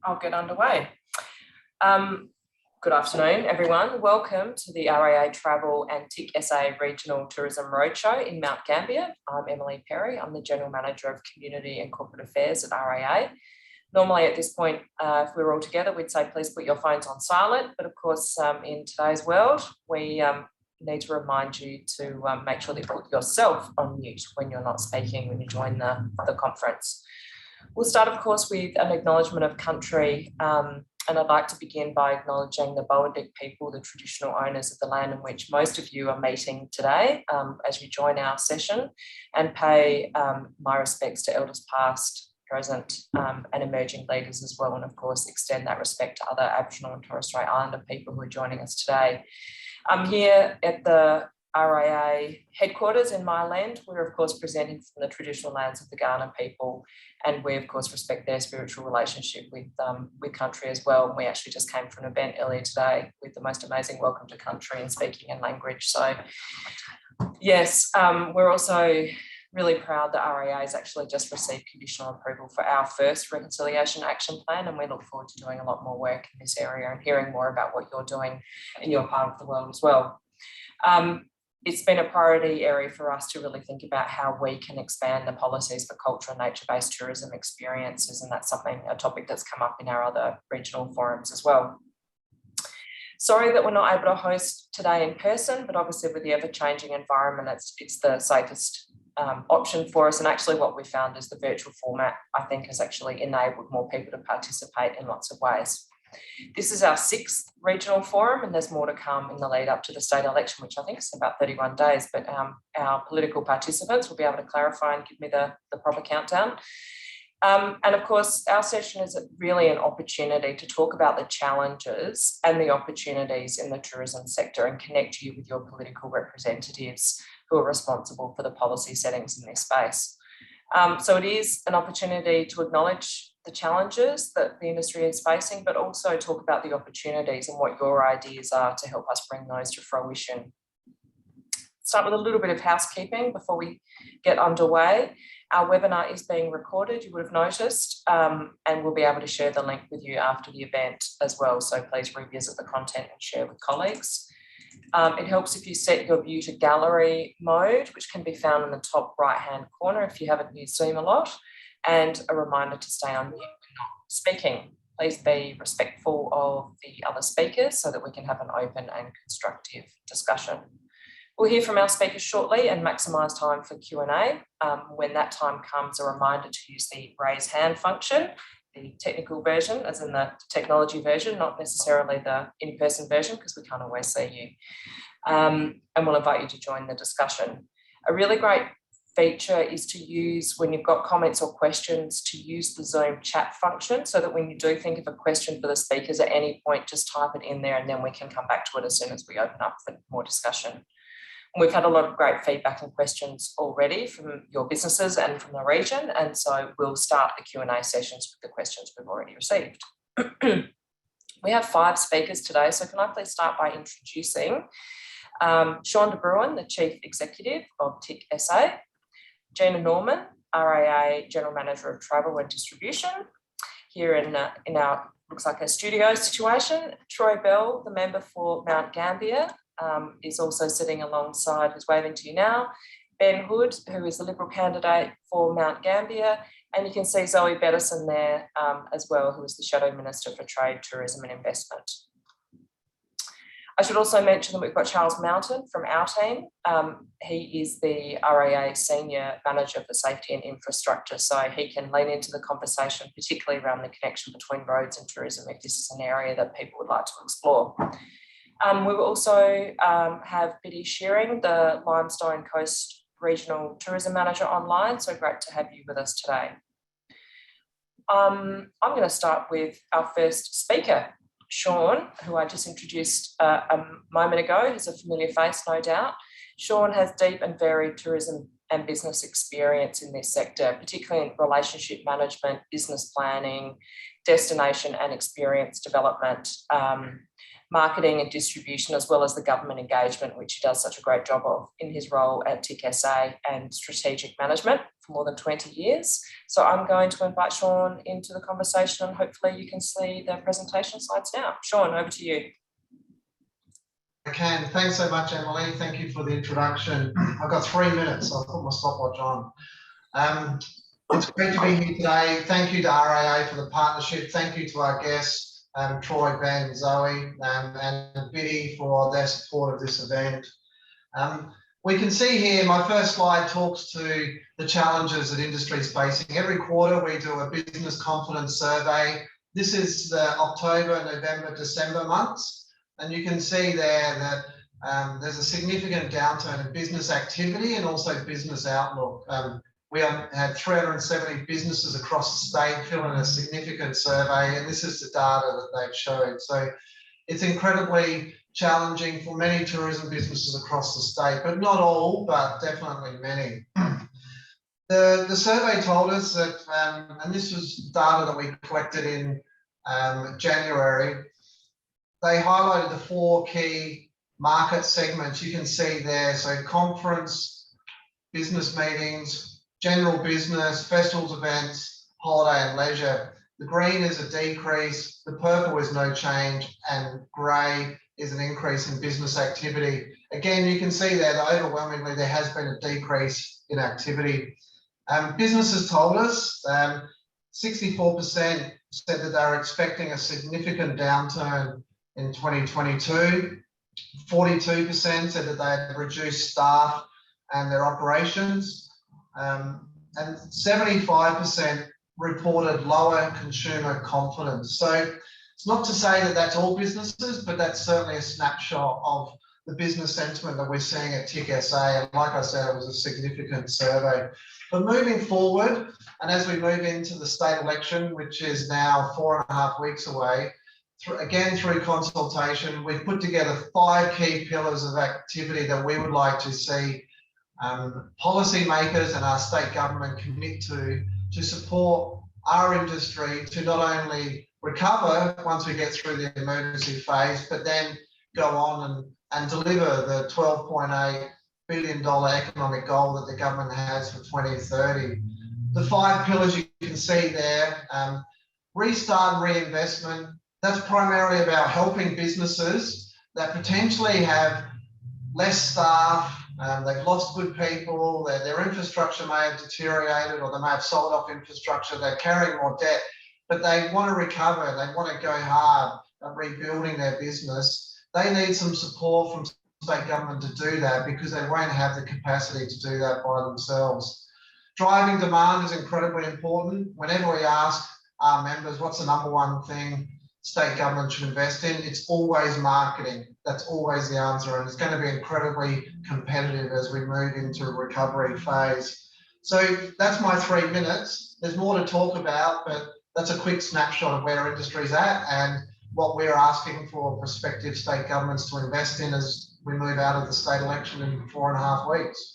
I'll get underway. Good afternoon, everyone. Welcome to the RAA Travel and TiCSA Regional Tourism Roadshow in Mt Gambier. I'm Emily Perry. I'm the General Manager of Community and Corporate Affairs at RAA. Normally at this point, if we were all together, we'd say please put your phones on silent. But of course, in today's world, we need to remind you to make sure that you put yourself on mute when you're not speaking, when you join the conference. We'll start, of course, with an acknowledgement of country, and I'd like to begin by acknowledging the Bowendick people, the traditional owners of the land in which most of you are meeting today as you join our session, and pay my respects to elders past, present, and emerging leaders as well, and of course extend that respect to other Aboriginal and Torres Strait Islander people who are joining us today. I'm here at the RAA headquarters in my land. We're of course presenting from the traditional lands of the Kaurna people, and we of course respect their spiritual relationship with country as well. And we actually just came from an event earlier today with the most amazing welcome to country and speaking in language. So yes, we're also really proud that RAA has actually just received conditional approval for our first reconciliation action plan, and we look forward to doing a lot more work in this area and hearing more about what you're doing in your part of the world as well. It's been a priority area for us to really think about how we can expand the policies for culture and nature-based tourism experiences, and that's a topic that's come up in our other regional forums as well. Sorry that we're not able to host today in person, but obviously with the ever-changing environment, it's the safest option for us. And actually what we found is the virtual format, I think, has actually enabled more people to participate in lots of ways. This is our 6th regional forum, and there's more to come in the lead up to the state election, which I think is about 31 days, but our political participants will be able to clarify and give me the proper countdown. And of course, our session is really an opportunity to talk about the challenges and the opportunities in the tourism sector and connect you with your political representatives who are responsible for the policy settings in this space. So it is an opportunity to acknowledge the challenges that the industry is facing, but also talk about the opportunities and what your ideas are to help us bring those to fruition. Start with a little bit of housekeeping before we get underway. Our webinar is being recorded, you would have noticed, and we'll be able to share the link with you after the event as well. So please revisit the content and share with colleagues. It helps if you set your view to gallery mode, which can be found in the top right-hand corner if you haven't used Zoom a lot, and a reminder to stay on mute when not speaking. Please be respectful of the other speakers so that we can have an open and constructive discussion. We'll hear from our speakers shortly and maximise time for Q&A. When that time comes, a reminder to use the raise hand function, the technical version, as in the technology version, not necessarily the in-person version, because we can't always see you. And we'll invite you to join the discussion. A really great feature is to use, when you've got comments or questions, to use the Zoom chat function so that when you do think of a question for the speakers at any point, just type it in there and then we can come back to it as soon as we open up for more discussion. We've had a lot of great feedback and questions already from your businesses and from the region, and so we'll start the Q&A sessions with the questions we've already received. We have 5 speakers today, so can I please start by introducing Shaun de Bruyn, the Chief Executive of TiCSA, Gina Norman, RAA General Manager of Travel and Distribution, here in our, looks like a studio situation. Troy Bell, the member for Mt Gambier, is also sitting alongside, who's waving to you now, Ben Hood, who is the Liberal candidate for Mt Gambier, and you can see Zoe Bettison there as well, who is the Shadow Minister for Trade, Tourism and Investment. I should also mention that we've got Charles Mountain from our team. He is the RAA Senior Manager for Safety and Infrastructure, so he can lean into the conversation, particularly around the connection between roads and tourism, if this is an area that people would like to explore. We will also have Biddy Shearing, the Limestone Coast Regional Tourism Manager, online, so great to have you with us today. I'm going to start with our first speaker, Shaun, who I just introduced a moment ago. He's a familiar face, no doubt. Shaun has deep and varied tourism and business experience in this sector, particularly in relationship management, business planning, destination and experience development. marketing and distribution, as well as the government engagement, which he does such a great job of in his role at TiCSA and strategic management for more than 20 years. So I'm going to invite Shaun into the conversation, and hopefully you can see the presentation slides now. Shaun, over to you. I can. Thanks so much, Emily. Thank you for the introduction. I've got 3 minutes, so I'll put my stopwatch on. It's great to be here today. Thank you to RAA for the partnership. Thank you to our guests, Troy, Ben, Zoe, and Biddy for their support of this event. We can see here, my first slide talks to the challenges that industry is facing. Every quarter we do a business confidence survey. This is the October, November, December months. And you can see there that there's a significant downturn in business activity and also business outlook. We had 370 businesses across the state fill in a significant survey, and this is the data that they've showed. So it's incredibly challenging for many tourism businesses across the state, but not all, but definitely many. The survey told us that, and this was data that we collected in January, they highlighted the 4 key market segments you can see there. So conference, business meetings, general business, festivals, events, holiday and leisure. The green is a decrease, the purple is no change, and grey is an increase in business activity. Again, you can see there that overwhelmingly there has been a decrease in activity. Businesses told us 64% said that they're expecting a significant downturn in 2022. 42% said that they had reduced staff and their operations. And 75% reported lower consumer confidence. So it's not to say that that's all businesses, but that's certainly a snapshot of the business sentiment that we're seeing at TiCSA. And like I said, it was a significant survey. But moving forward, and as we move into the state election, which is now 4.5 weeks away, again through consultation, we've put together 5 key pillars of activity that we would like to see policymakers and our state government commit to support our industry to not only recover once we get through the emergency phase, but then go on and deliver the $12.8 billion economic goal that the government has for 2030. The 5 pillars you can see there, restart and reinvestment. That's primarily about helping businesses that potentially have less staff, they've lost good people, their infrastructure may have deteriorated, or they may have sold off infrastructure, they're carrying more debt, but they want to recover, they want to go hard at rebuilding their business. They need some support from state government to do that because they won't have the capacity to do that by themselves. Driving demand is incredibly important. Whenever we ask our members what's the #1 thing state government should invest in, it's always marketing. That's always the answer, and it's going to be incredibly competitive as we move into a recovery phase. So that's my 3 minutes. There's more to talk about, but that's a quick snapshot of where our industry's at and what we're asking for prospective state governments to invest in as we move out of the state election in 4.5 weeks.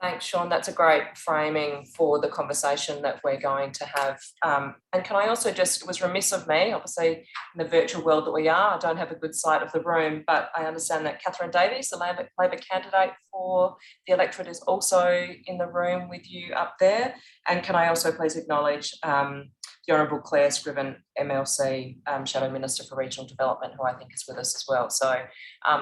Thanks, Shaun. That's a great framing for the conversation that we're going to have. And can I also just, it was remiss of me, obviously in the virtual world that we are, I don't have a good sight of the room, but I understand that Catherine Davies, the Labor candidate for the electorate, is also in the room with you up there. And can I also please acknowledge the Honourable Claire Scriven, MLC, Shadow Minister for Regional Development, who I think is with us as well. So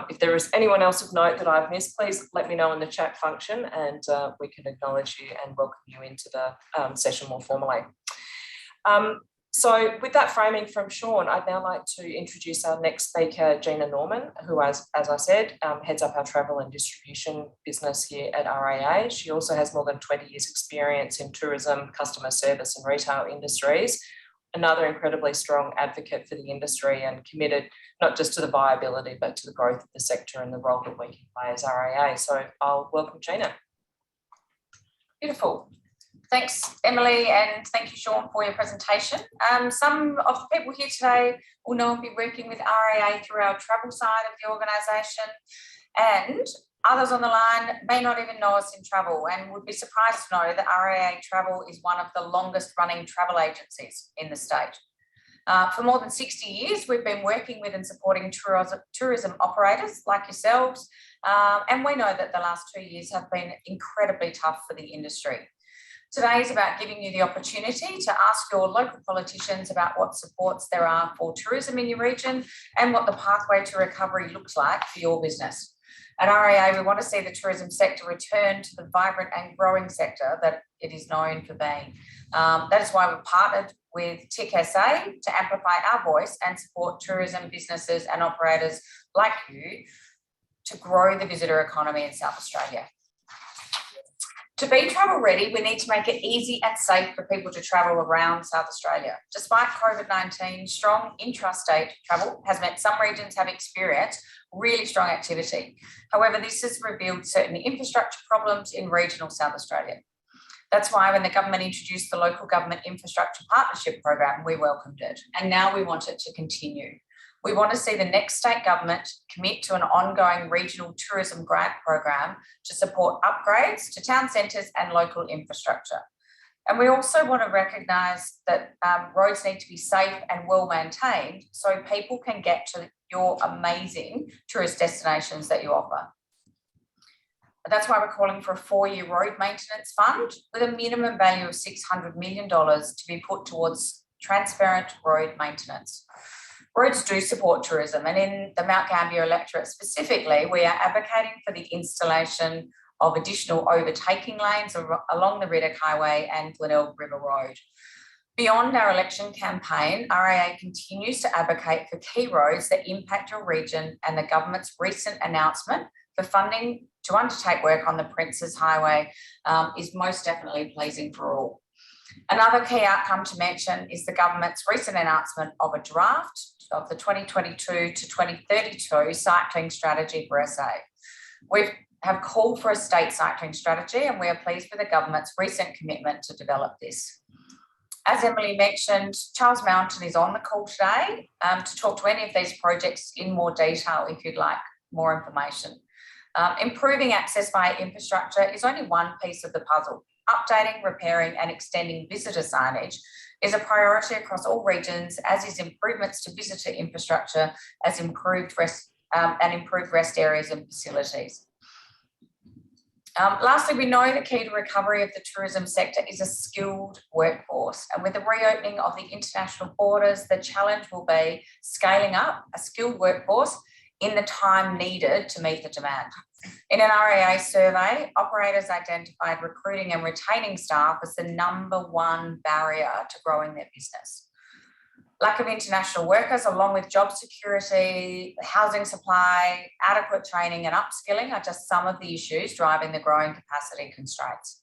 if there is anyone else of note that I've missed, please let me know in the chat function and we can acknowledge you and welcome you into the session more formally. So with that framing from Shaun, I'd now like to introduce our next speaker, Gina Norman, who, as I said, heads up our travel and distribution business here at RAA. She also has more than 20 years experience in tourism, customer service and retail industries. Another incredibly strong advocate for the industry and committed not just to the viability, but to the growth of the sector and the role that we can play as RAA. So I'll welcome Gina. Beautiful. Thanks, Emily, and thank you, Shaun, for your presentation. Some of the people here today will know I've been working with RAA through our travel side of the organisation, and others on the line may not even know us in travel and would be surprised to know that RAA Travel is one of the longest running travel agencies in the state. For more than 60 years, we've been working with and supporting tourism operators like yourselves, and we know that the last 2 years have been incredibly tough for the industry. Today is about giving you the opportunity to ask your local politicians about what supports there are for tourism in your region and what the pathway to recovery looks like for your business. At RAA, we want to see the tourism sector return to the vibrant and growing sector that it is known for being. That is why we've partnered with TiCSA to amplify our voice and support tourism businesses and operators like you to grow the visitor economy in South Australia. To be travel ready, we need to make it easy and safe for people to travel around South Australia. Despite COVID-19, strong intrastate travel has meant some regions have experienced really strong activity. However, this has revealed certain infrastructure problems in regional South Australia. That's why when the government introduced the Local Government Infrastructure Partnership Program, we welcomed it. And now we want it to continue. We want to see the next state government commit to an ongoing regional tourism grant program to support upgrades to town centres and local infrastructure. And we also want to recognise that roads need to be safe and well maintained so people can get to your amazing tourist destinations that you offer. That's why we're calling for a 4-year road maintenance fund with a minimum value of $600 million to be put towards transparent road maintenance. Roads do support tourism, and in the Mt Gambier electorate specifically, we are advocating for the installation of additional overtaking lanes along the Riddoch Highway and Glenelg River Road. Beyond our election campaign, RAA continues to advocate for key roads that impact your region, and the government's recent announcement for funding to undertake work on the Princes Highway is most definitely pleasing for all. Another key outcome to mention is the government's recent announcement of a draft of the 2022 to 2032 cycling strategy for SA. We have called for a state cycling strategy, and we are pleased with the government's recent commitment to develop this. As Emily mentioned, Charles Mountain is on the call today to talk to any of these projects in more detail if you'd like more information. Improving access via infrastructure is only one piece of the puzzle. Updating, repairing and extending visitor signage is a priority across all regions, as is improvements to visitor infrastructure as improved rest areas and facilities. Lastly, we know the key to recovery of the tourism sector is a skilled workforce, and with the reopening of the international borders, the challenge will be scaling up a skilled workforce in the time needed to meet the demand. In an RAA survey, operators identified recruiting and retaining staff as the #1 barrier to growing their business. Lack of international workers, along with job security, housing supply, adequate training and upskilling are just some of the issues driving the growing capacity constraints.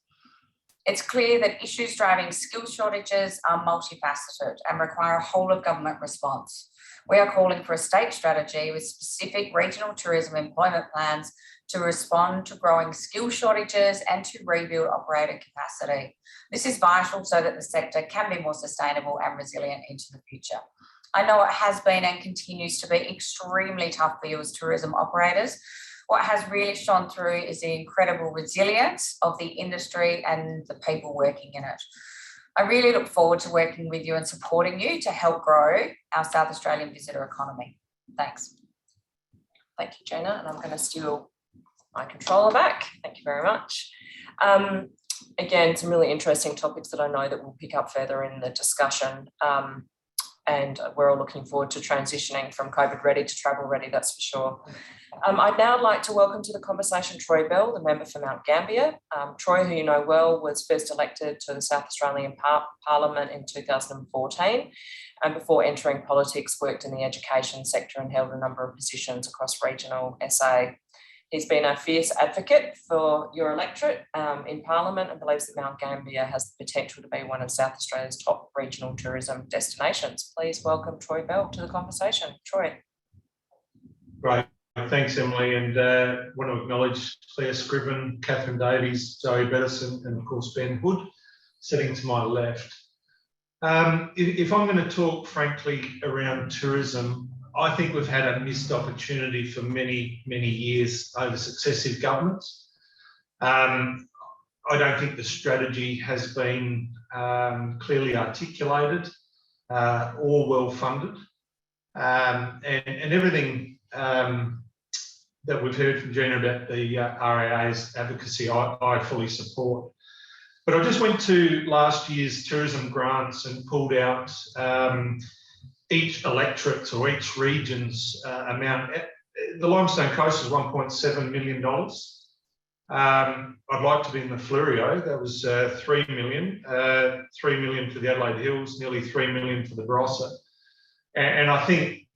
It's clear that issues driving skill shortages are multifaceted and require a whole of government response. We are calling for a state strategy with specific regional tourism employment plans to respond to growing skill shortages and to rebuild operator capacity. This is vital so that the sector can be more sustainable and resilient into the future. I know it has been and continues to be extremely tough for you as tourism operators. What has really shone through is the incredible resilience of the industry and the people working in it. I really look forward to working with you and supporting you to help grow our South Australian visitor economy. Thanks. Thank you, Gina, and I'm going to steal my controller back. Thank you very much. Again, some really interesting topics that I know that we'll pick up further in the discussion. And we're all looking forward to transitioning from COVID ready to travel ready, that's for sure. I'd now like to welcome to the conversation Troy Bell, the member for Mt Gambier. Troy, who you know well, was first elected to the South Australian Parliament in 2014, and before entering politics worked in the education sector and held a number of positions across regional SA. He's been a fierce advocate for your electorate in Parliament and believes that Mt Gambier has the potential to be one of South Australia's top regional tourism destinations. Please welcome Troy Bell to the conversation. Troy. Great. Thanks, Emily, and want to acknowledge Claire Scriven, Catherine Davies, Zoe Bettison, and of course Ben Hood, sitting to my left. If I'm going to talk frankly around tourism, I think we've had a missed opportunity for many, many years over successive governments. I don't think the strategy has been clearly articulated. all well funded, and everything that we've heard from Gina about the RAA's advocacy, I fully support. But I just went to last year's tourism grants and pulled out each electorate's or each region's amount. The Limestone Coast is $1.7 million. I'd like to be in the Fleurieu. That was 3 million. 3 million for the Adelaide Hills, nearly 3 million for the Barossa. And I think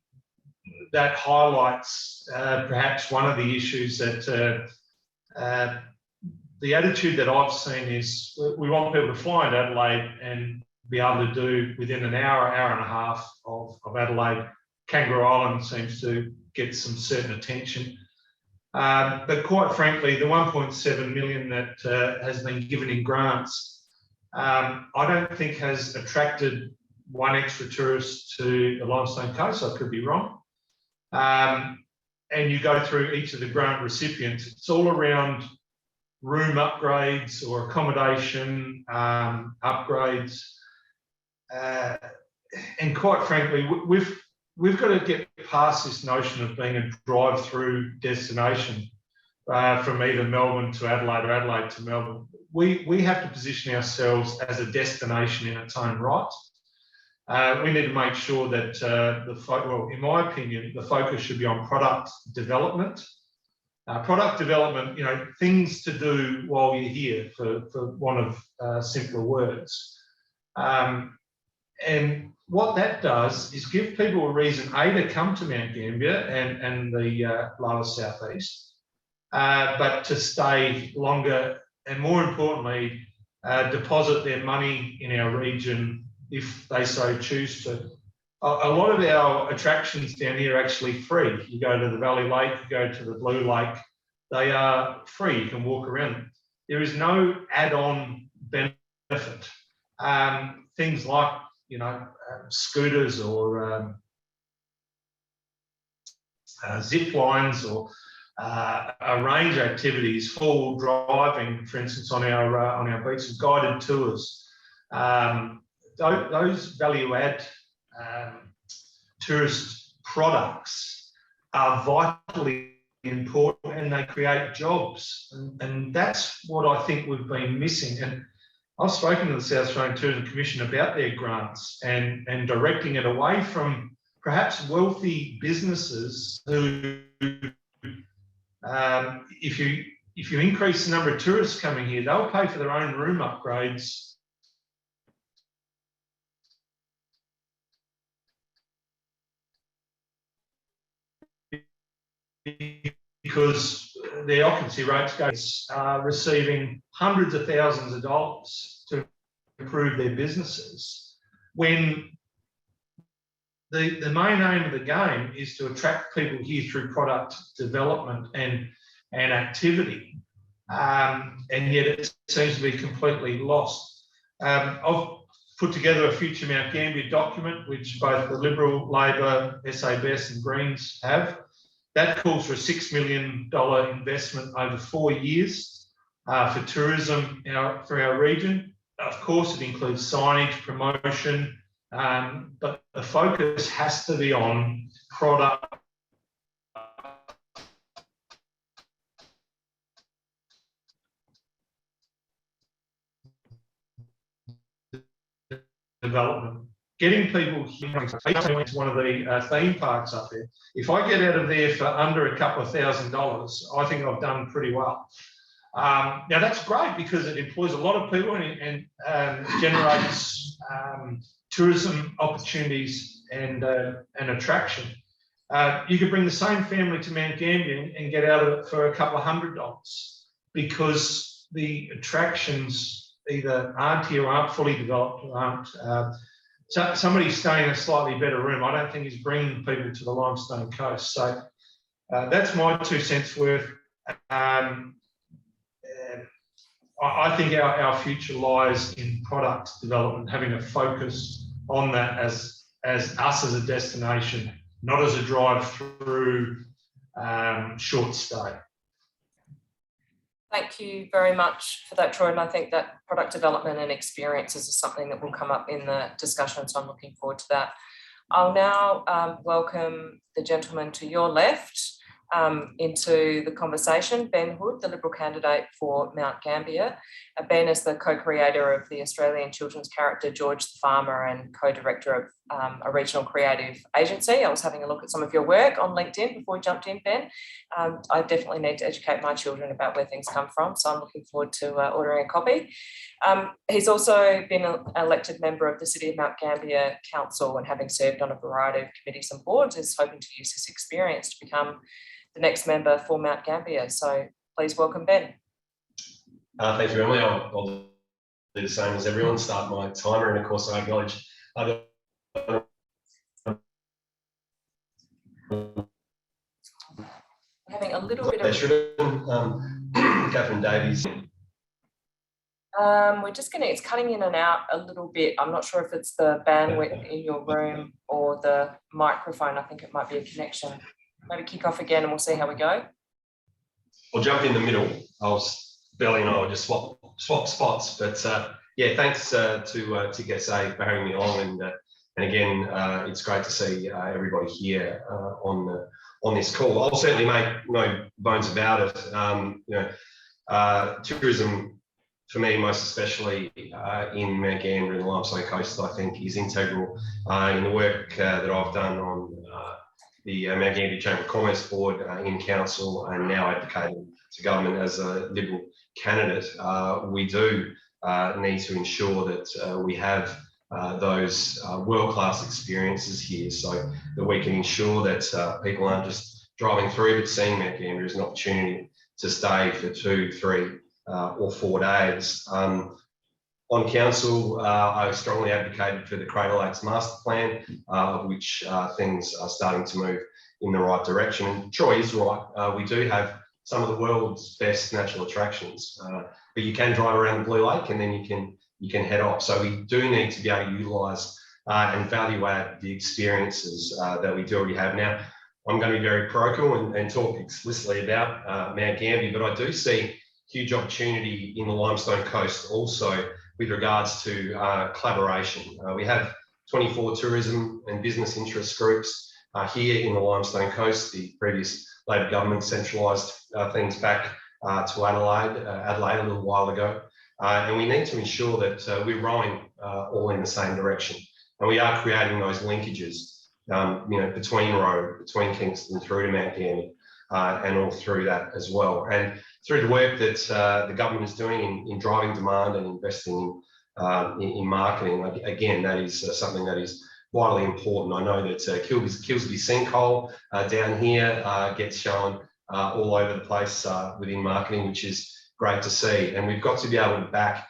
that highlights perhaps one of the issues that the attitude that I've seen is we want people to fly into Adelaide and be able to do within an hour, hour and a half of Adelaide. Kangaroo Island seems to get some certain attention. But quite frankly, the 1.7 million that has been given in grants, I don't think has attracted one extra tourist to the Limestone Coast. I could be wrong. And you go through each of the grant recipients, it's all around room upgrades or accommodation upgrades. And quite frankly, we've got to get past this notion of being a drive-through destination from either Melbourne to Adelaide or Adelaide to Melbourne. We have to position ourselves as a destination in its own right. We need to make sure that, well, in my opinion, the focus should be on product development. Product development, things to do while you're here, for want of simpler words. And what that does is give people a reason, A, to come to Mt Gambier and the lower southeast, but to stay longer and, more importantly, deposit their money in our region if they so choose to. A lot of our attractions down here are actually free. You go to the Valley Lake, you go to the Blue Lake, they are free. You can walk around them. There is no add-on benefit. Things like, scooters or zip lines or a range of activities, four-wheel driving, for instance, on our beaches, guided tours. Those value-add tourist products are vitally important, and they create jobs, and that's what I think we've been missing. And I've spoken to the South Australian Tourism Commission about their grants and directing it away from perhaps wealthy businesses who, if you increase the number of tourists coming here, they'll pay for their own room upgrades. Because their occupancy rates are receiving hundreds of thousands of dollars to improve their businesses, when the main aim of the game is to attract people here through product development and activity, and yet it seems to be completely lost. I've put together a Future Mt Gambier document, which both the Liberal, Labor, SABS and Greens have. That calls for a $6 million investment over 4 years for tourism for our region. Of course, it includes signage, promotion, but the focus has to be on product development. Getting people here, to one of the theme parks up there. If I get out of there for under a couple of $1,000, I think I've done pretty well. Now that's great because it employs a lot of people and generates tourism opportunities and attraction. You could bring the same family to Mt Gambier and get out of it for a couple of $100 because the attractions either aren't here or aren't fully developed or aren't. So somebody staying in a slightly better room, I don't think is bringing people to the Limestone Coast. So that's my 2 cents worth. I think our future lies in product development, having a focus on that as us as a destination, not as a drive-through short stay. Thank you very much for that, Troy. And I think that product development and experiences is something that will come up in the discussion, so I'm looking forward to that. I'll now welcome the gentleman to your left into the conversation, Ben Hood, the Liberal candidate for Mt Gambier. Ben is the co-creator of the Australian children's character George the Farmer and co-director of a regional creative agency. I was having a look at some of your work on LinkedIn before we jumped in, Ben. I definitely need to educate my children about where things come from, so I'm looking forward to ordering a copy. He's also been an elected member of the City of Mt Gambier Council, and having served on a variety of committees and boards, is hoping to use this experience to become the next member for Mt Gambier. So please welcome Ben. Thank you, Emily. I'll do the same as everyone, start my timer, and of course I acknowledge Having a little bit of Catherine Davies. we're just going to, it's cutting in and out a little bit. I'm not sure if it's the bandwidth in your room or the microphone. I think it might be a connection. Maybe kick off again and we'll see how we go. I'll jump in the middle. Belly and I will just swap spots. But yeah, thanks to TiCSA for having me on, and again, it's great to see everybody here on this call. I'll certainly make no bones about it. Tourism, for me, most especially in Mt Gambier and the Limestone Coast, I think is integral in the work that I've done on the Mt Gambier Chamber of Commerce Board, in council, and now advocating to government as a Liberal candidate. We do need to ensure that we have those world-class experiences here, so that we can ensure that people aren't just driving through but seeing Mt Gambier as an opportunity to stay for 2, 3 or 4 days. On council, I strongly advocated for the Crater Lakes Master Plan, of which things are starting to move in the right direction. And Troy is right, we do have some of the world's best natural attractions, but you can drive around the Blue Lake and then you can head off. So we do need to be able to utilise and value add the experiences that we do already have. Now, I'm going to be very parochial and talk explicitly about Mt Gambier, but I do see huge opportunity in the Limestone Coast also with regards to collaboration. We have 24 tourism and business interest groups here in the Limestone Coast. The previous Labor government centralised things back to Adelaide a little while ago. And we need to ensure that we're rowing all in the same direction. And we are creating those linkages, between Kingston through to Mt Gambier and all through that as well. And through the work that the government is doing in driving demand and investing in marketing, again, that is something that is vitally important. I know that Kilsby Sinkhole down here gets shown all over the place within marketing, which is great to see. And we've got to be able to back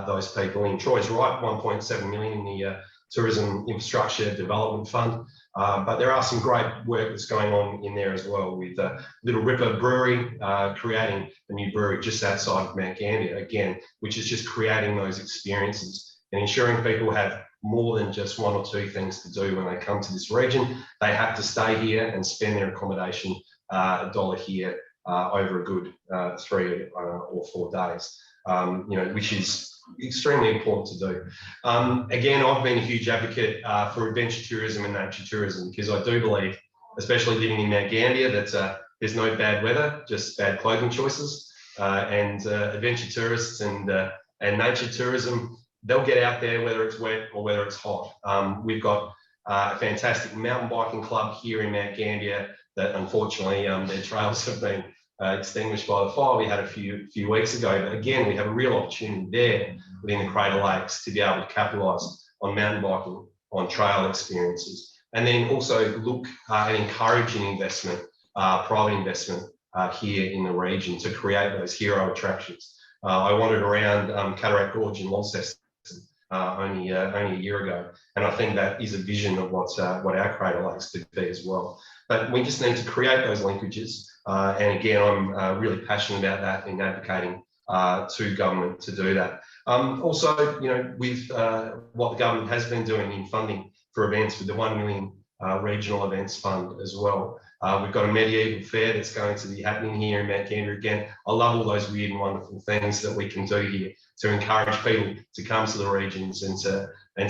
those people in. Troy's right, 1.7 million in the Tourism Infrastructure Development Fund. But there are some great work that's going on in there as well, with Little Ripper Brewery creating a new brewery just outside of Mt Gambier, again, which is just creating those experiences and ensuring people have more than just 1 or 2 things to do when they come to this region. They have to stay here and spend their accommodation $1 here over a good 3 or 4 days, which is extremely important to do. Again, I've been a huge advocate for adventure tourism and nature tourism, because I do believe, especially living in Mt Gambier, that there's no bad weather, just bad clothing choices. And adventure tourists and nature tourism, they'll get out there whether it's wet or whether it's hot. We've got a fantastic mountain biking club here in Mt Gambier that unfortunately their trails have been extinguished by the fire we had a few weeks ago. But again, we have a real opportunity there within the Crater Lakes to be able to capitalise on mountain biking, on trail experiences, and then also look and encourage an investment, private investment here in the region to create those hero attractions. I wandered around Cataract Gorge in Launceston only a year ago, and I think that is a vision of what our Crater Lakes could be as well. But we just need to create those linkages. And again, I'm really passionate about that in advocating to government to do that. Also, with what the government has been doing in funding for events, with the $1 million regional events fund as well. We've got a medieval fair that's going to be happening here in Mt Gambier again. I love all those weird and wonderful things that we can do here to encourage people to come to the regions and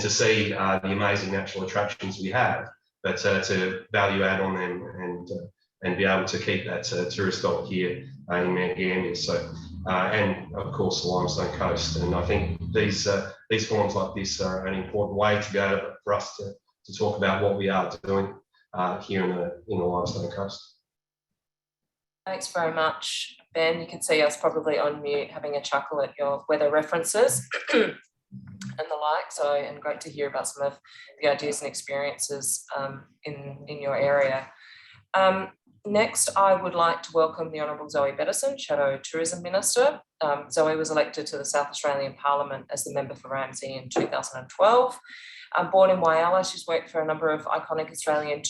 to see the amazing natural attractions we have, but to value add on them and be able to keep that tourist dot here in Mt Gambier. So, and of course the Limestone Coast. And I think these forums like this are an important way to be able for us to talk about what we are doing here in the Limestone Coast. Thanks very much, Ben. You can see us probably on mute having a chuckle at your weather references and the like. So, and great to hear about some of the ideas and experiences in your area. Next, I would like to welcome the Honourable Zoe Bettison, Shadow Tourism Minister. Zoe was elected to the South Australian Parliament as the member for Ramsay in 2012. Born in Whyalla, she's worked for a number of iconic Australian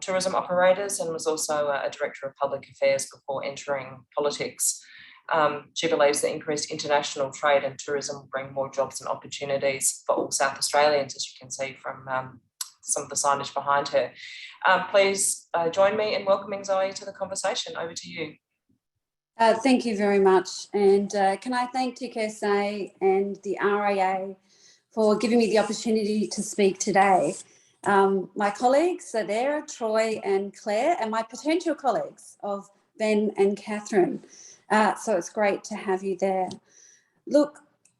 tourism operators and was also a Director of Public Affairs before entering politics. She believes that increased international trade and tourism will bring more jobs and opportunities for all South Australians, as you can see from some of the signage behind her. Please join me in welcoming Zoe to the conversation. Over to you. Thank you very much. And can I thank TiCSA and the RAA for giving me the opportunity to speak today. My colleagues are there, Troy and Claire, and my potential colleagues of Ben and Catherine. So it's great to have you there. Look,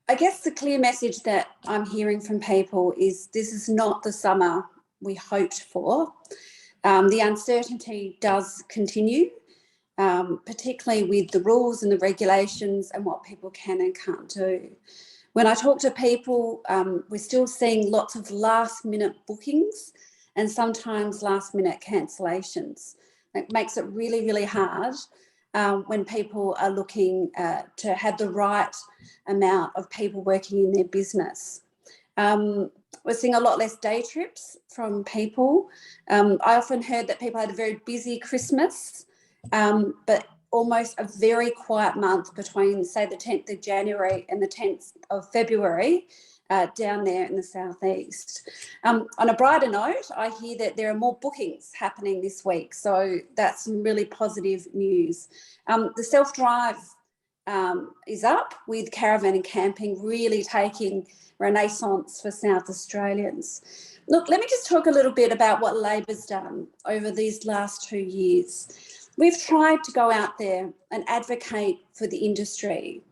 I guess the clear message that I'm hearing from people is this is not the summer we hoped for. The uncertainty does continue, particularly with the rules and the regulations and what people can and can't do. When I talk to people, we're still seeing lots of last-minute bookings and sometimes last-minute cancellations. It makes it really, really hard when people are looking to have the right amount of people working in their business. We're seeing a lot less day trips from people. I often heard that people had a very busy Christmas, but almost a very quiet month between, say, the 10th of January and the 10th of February down there in the southeast. On a brighter note, I hear that there are more bookings happening this week, so that's some really positive news. The self-drive is up, with caravan and camping really taking renaissance for South Australians. Look, let me just talk a little bit about what Labor's done over these last 2 years. We've tried to go out there and advocate for the industry,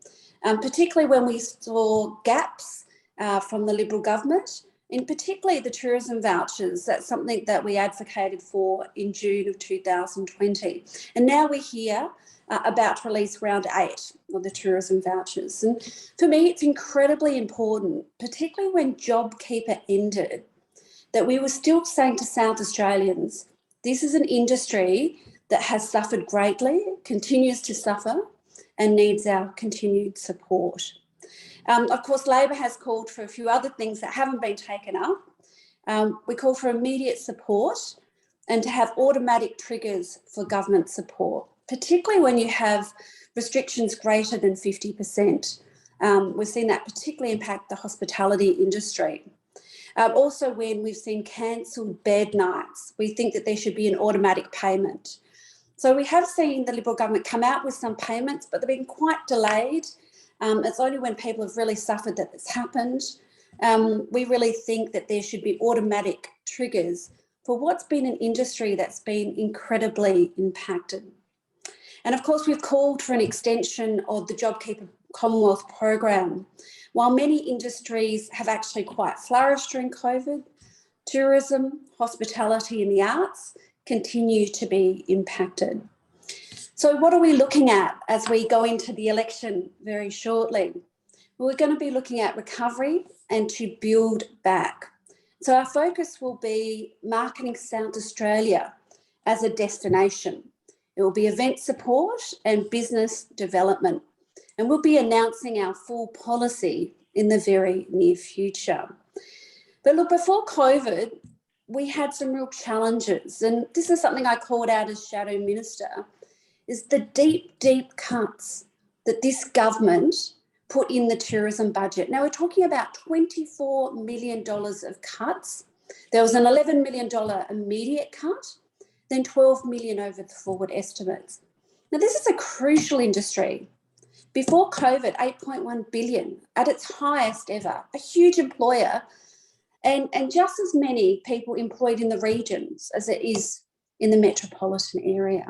particularly when we saw gaps from the Liberal government, in particularly the tourism vouchers. That's something that we advocated for in June of 2020. And now we're here about to release round 8 of the tourism vouchers. And for me, it's incredibly important, particularly when JobKeeper ended, that we were still saying to South Australians, this is an industry that has suffered greatly, continues to suffer, and needs our continued support. Of course, Labor has called for a few other things that haven't been taken up. We call for immediate support and to have automatic triggers for government support, particularly when you have restrictions greater than 50%. We've seen that particularly impact the hospitality industry. Also, when we've seen cancelled bed nights, we think that there should be an automatic payment. So we have seen the Liberal government come out with some payments, but they've been quite delayed. It's only when people have really suffered that it's happened. We really think that there should be automatic triggers for what's been an industry that's been incredibly impacted. And of course, we've called for an extension of the JobKeeper Commonwealth program. While many industries have actually quite flourished during COVID, tourism, hospitality and the arts continue to be impacted. So what are we looking at as we go into the election very shortly? Well, we're going to be looking at recovery and to build back. So our focus will be marketing South Australia as a destination. It will be event support and business development. And we'll be announcing our full policy in the very near future. But look, before COVID, we had some real challenges. And this is something I called out as Shadow Minister, is the deep, deep cuts that this government put in the tourism budget. Now, we're talking about $24 million of cuts There was an $11 million immediate cut, then $12 million over the forward estimates. Now, this is a crucial industry. Before COVID, 8.1 billion at its highest ever, a huge employer, and just as many people employed in the regions as it is in the metropolitan area.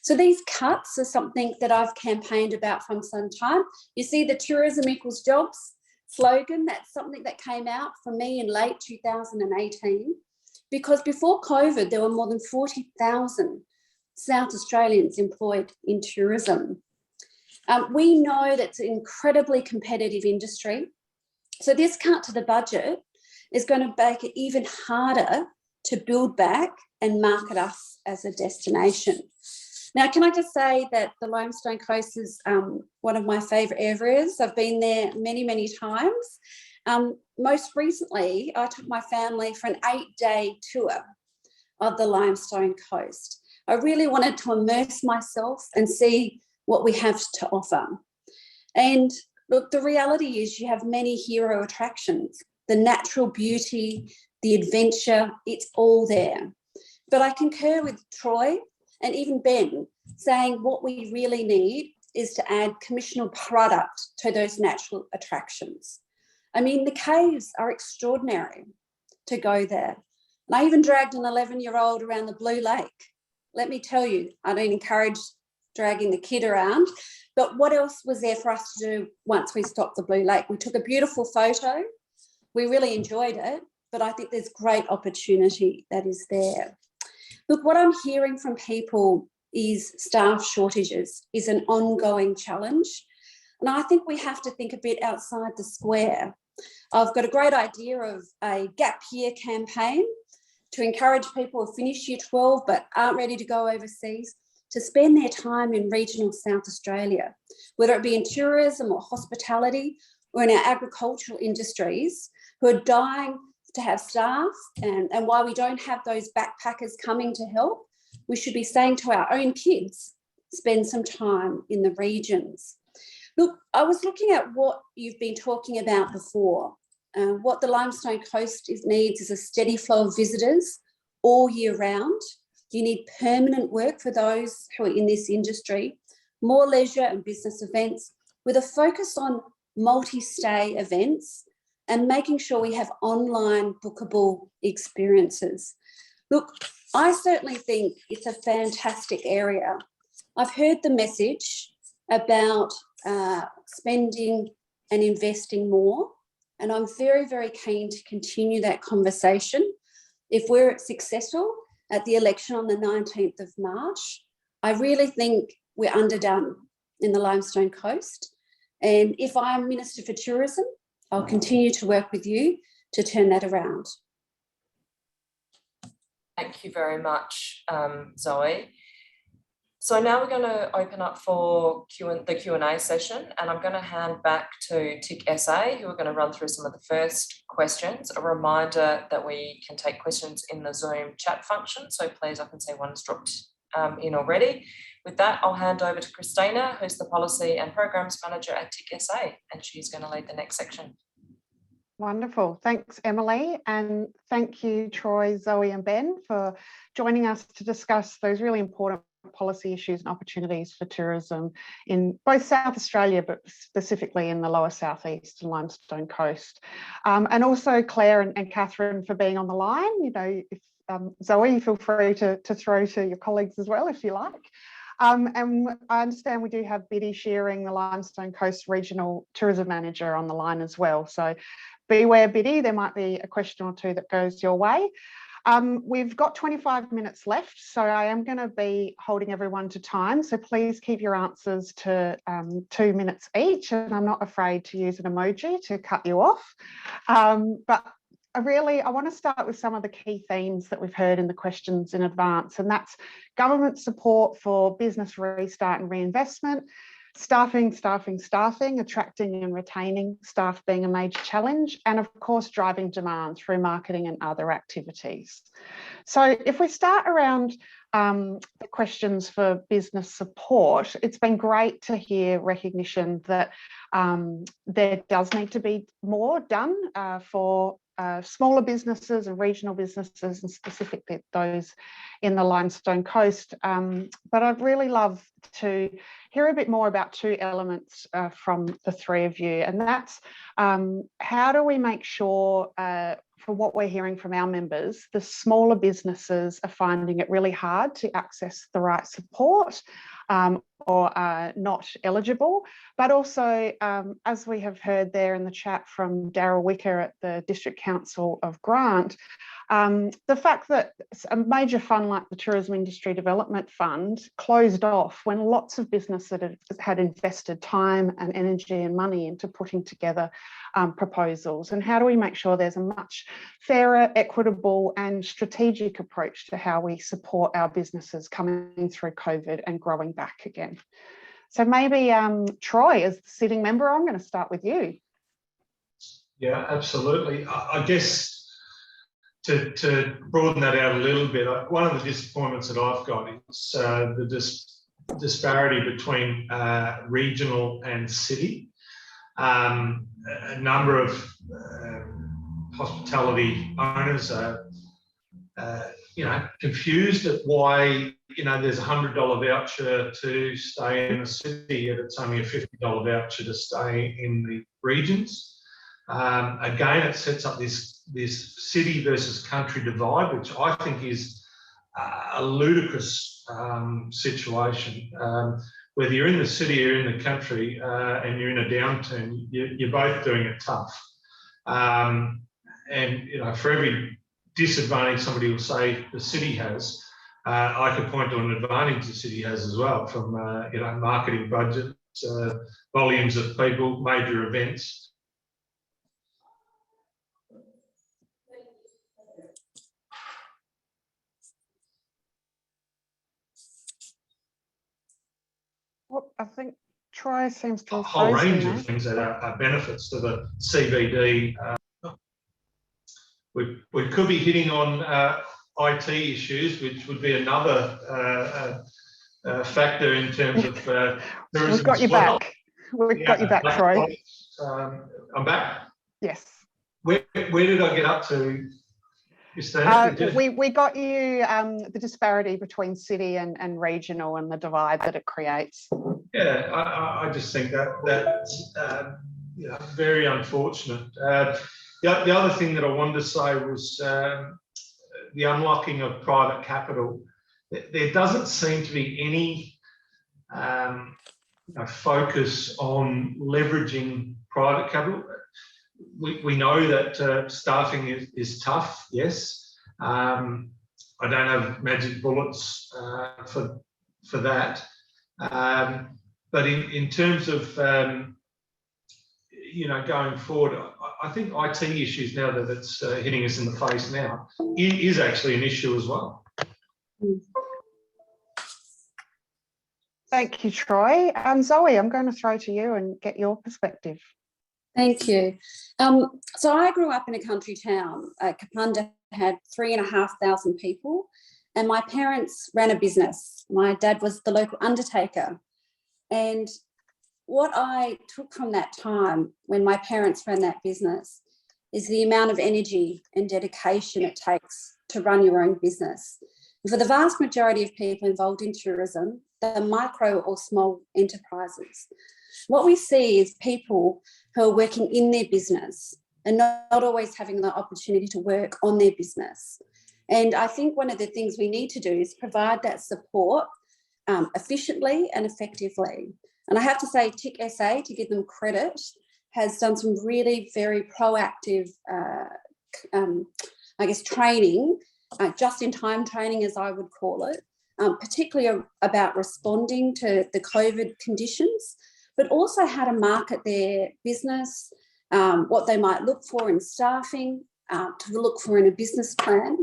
So these cuts are something that I've campaigned about from some time. You see the tourism equals jobs slogan, that's something that came out for me in late 2018, because before COVID, there were more than 40,000 South Australians employed in tourism. We know that's an incredibly competitive industry. So this cut to the budget is going to make it even harder to build back and market us as a destination. Now, can I just say that the Limestone Coast is one of my favourite areas. I've been there many, many times. Most recently, I took my family for an 8-day tour of the Limestone Coast. I really wanted to immerse myself and see what we have to offer. And look, the reality is you have many hero attractions, the natural beauty, the adventure, it's all there. But I concur with Troy and even Ben saying what we really need is to add commissionable product to those natural attractions. I mean, the caves are extraordinary to go there. And I even dragged an 11-year-old around the Blue Lake. Let me tell you, I don't encourage dragging the kid around, but what else was there for us to do once we stopped the Blue Lake? We took a beautiful photo. We really enjoyed it, but I think there's great opportunity that is there. Look, what I'm hearing from people is staff shortages is an ongoing challenge. And I think we have to think a bit outside the square. I've got a great idea of a gap year campaign to encourage people who finish year 12 but aren't ready to go overseas to spend their time in regional South Australia, whether it be in tourism or hospitality or in our agricultural industries who are dying to have staff, and while we don't have those backpackers coming to help, we should be saying to our own kids, spend some time in the regions. Look, I was looking at what you've been talking about before. What the Limestone Coast needs is a steady flow of visitors all year round. You need permanent work for those who are in this industry, more leisure and business events with a focus on multi-stay events and making sure we have online bookable experiences. Look, I certainly think it's a fantastic area. I've heard the message about spending and investing more, and I'm very, very keen to continue that conversation. If we're successful at the election on the 19th of March, I really think we're underdone in the Limestone Coast. And if I'm Minister for Tourism, I'll continue to work with you to turn that around. Thank you very much, Zoe. So now we're going to open up for the Q&A session, and I'm going to hand back to TiCSA, who are going to run through some of the first questions. A reminder that we can take questions in the Zoom chat function, so please, I can see one's dropped in already. With that, I'll hand over to Christina, who's the Policy and Programs Manager at TiCSA, and she's going to lead the next section. Wonderful. Thanks, Emily. And thank you, Troy, Zoe and Ben, for joining us to discuss those really important policy issues and opportunities for tourism in both South Australia, but specifically in the lower southeast and Limestone Coast. And also Claire and Catherine for being on the line. You know, if, Zoe, feel free to throw to your colleagues as well, if you like. And I understand we do have Biddy Shearing, the Limestone Coast Regional Tourism Manager, on the line as well. So beware, Biddy, there might be a question or two that goes your way. We've got 25 minutes left, so I am going to be holding everyone to time. So please keep your answers to 2 minutes each, and I'm not afraid to use an emoji to cut you off. But I want to start with some of the key themes that we've heard in the questions in advance, and that's government support for business restart and reinvestment, staffing, attracting and retaining staff being a major challenge, and of course driving demand through marketing and other activities. So if we start around the questions for business support, it's been great to hear recognition that there does need to be more done for smaller businesses and regional businesses, and specifically those in the Limestone Coast. But I'd really love to hear a bit more about two elements from the three of you, and that's how do we make sure, for what we're hearing from our members, the smaller businesses are finding it really hard to access the right support or are not eligible, but also, as we have heard there in the chat from Darryl Wicker at the District Council of Grant, the fact that a major fund like the Tourism Industry Development Fund closed off when lots of businesses had invested time and energy and money into putting together proposals. And how do we make sure there's a much fairer, equitable and strategic approach to how we support our businesses coming through COVID and growing back again? So maybe Troy, as the sitting member, I'm going to start with you. Yeah, absolutely. I guess to broaden that out a little bit, one of the disappointments that I've got is the disparity between regional and city. A number of hospitality owners are, confused at why, there's a $100 voucher to stay in the city, and it's only a $50 voucher to stay in the regions. Again, it sets up this city versus country divide, which I think is a ludicrous situation. Whether you're in the city or in the country and you're in a downturn, you're both doing it tough. And for every disadvantage somebody will say the city has, I could point to an advantage the city has as well, from marketing budgets, volumes of people, major events. Well, I think Troy seems to have a whole range there. of things that are benefits to the CBD. We could be hitting on IT issues, which would be another factor in terms of tourism. We've got you back. We've got you back, Troy. I'm back? Yes. Where did I get up to? We got you the disparity between city and regional and the divide that it creates. Yeah, I just think that's very unfortunate. The other thing that I wanted to say was the unlocking of private capital. There doesn't seem to be any focus on leveraging private capital. We know that staffing is tough, yes. I don't have magic bullets for that. But in terms of going forward, I think IT issues, now that it's hitting us in the face now, is actually an issue as well. Thank you, Troy. Zoe, I'm going to throw to you and get your perspective. Thank you. So I grew up in a country town. Kapunda had 3,500 people, and my parents ran a business. My dad was the local undertaker. And what I took from that time when my parents ran that business is the amount of energy and dedication it takes to run your own business. And for the vast majority of people involved in tourism, they're micro or small enterprises. What we see is people who are working in their business and not always having the opportunity to work on their business. And I think one of the things we need to do is provide that support efficiently and effectively. And I have to say, TiCSA, to give them credit, has done some really very proactive, training, just-in-time training, as I would call it, particularly about responding to the COVID conditions, but also how to market their business, what they might look for in staffing, to look for in a business plan.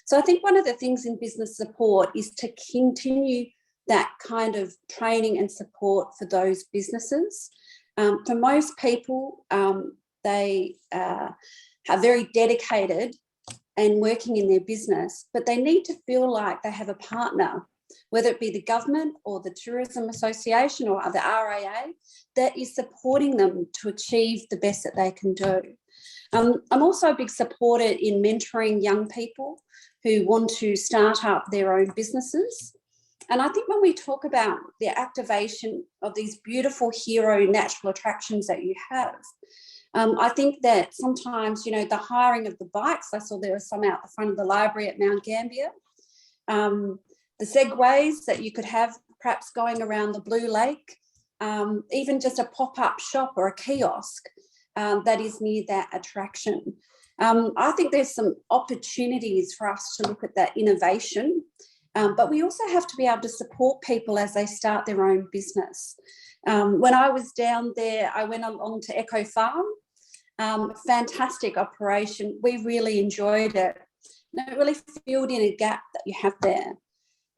So I think one of the things in business support is to continue that kind of training and support for those businesses. For most people, they are very dedicated and working in their business, but they need to feel like they have a partner, whether it be the government or the Tourism Association or the RAA, that is supporting them to achieve the best that they can do. I'm also a big supporter in mentoring young people who want to start up their own businesses. And I think when we talk about the activation of these beautiful hero natural attractions that you have, I think that sometimes, you know, the hiring of the bikes, I saw there were some out the front of the library at Mt Gambier, the segways that you could have perhaps going around the Blue Lake, even just a pop-up shop or a kiosk that is near that attraction. I think there's some opportunities for us to look at that innovation, but we also have to be able to support people as they start their own business. When I was down there, I went along to Echo Farm, fantastic operation. We really enjoyed it. And it really filled in a gap that you have there.